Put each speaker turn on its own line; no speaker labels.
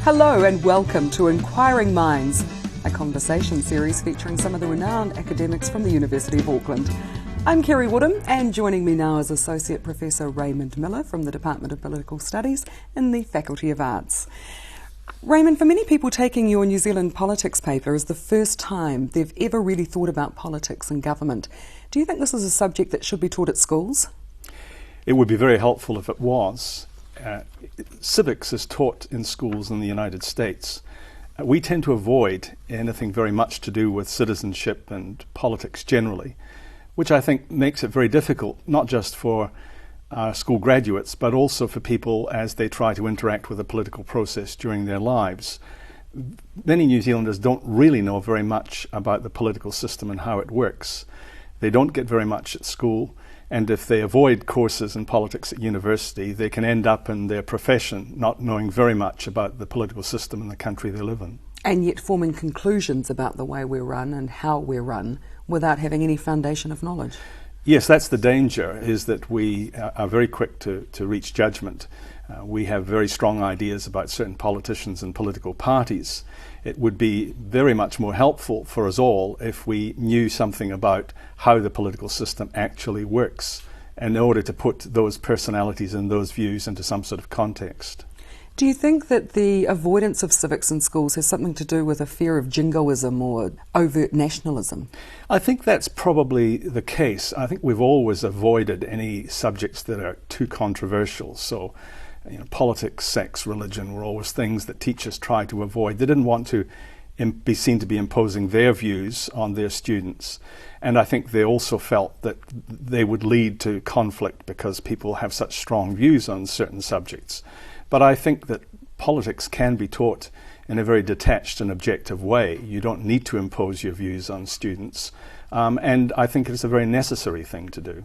Hello and welcome to Inquiring Minds, a conversation series featuring some of the renowned academics from the University of Auckland. I'm Kerry Woodham, and joining me now is Associate Professor Raymond Miller from the Department of Political Studies in the Faculty of Arts. Raymond, for many people, taking your New Zealand politics paper is the first time they've ever really thought about politics and government. Do you think this is a subject that should be taught at schools?
It would be very helpful if it was. Civics is taught in schools in the United States. We tend to avoid anything very much to do with citizenship and politics generally, which I think makes it very difficult, not just for school graduates, but also for people as they try to interact with the political process during their lives. Many New Zealanders don't really know very much about the political system and how it works. They don't get very much at school, and if they avoid courses in politics at university, they can end up in their profession not knowing very much about the political system in the country they live in.
And yet forming conclusions about the way we're run and how we're run without having any foundation of knowledge.
Yes, that's the danger, is that we are very quick to reach judgment. We have very strong ideas about certain politicians and political parties. It would be very much more helpful for us all if we knew something about how the political system actually works in order to put those personalities and those views into some sort of context.
Do you think that the avoidance of civics in schools has something to do with a fear of jingoism or overt nationalism?
I think that's probably the case. I think we've always avoided any subjects that are too controversial. So, politics, sex, religion were always things that teachers tried to avoid. They didn't want to be seen to be imposing their views on their students. And I think they also felt that they would lead to conflict because people have such strong views on certain subjects. But I think that politics can be taught in a very detached and objective way. You don't need to impose your views on students. And I think it's a very necessary thing to do.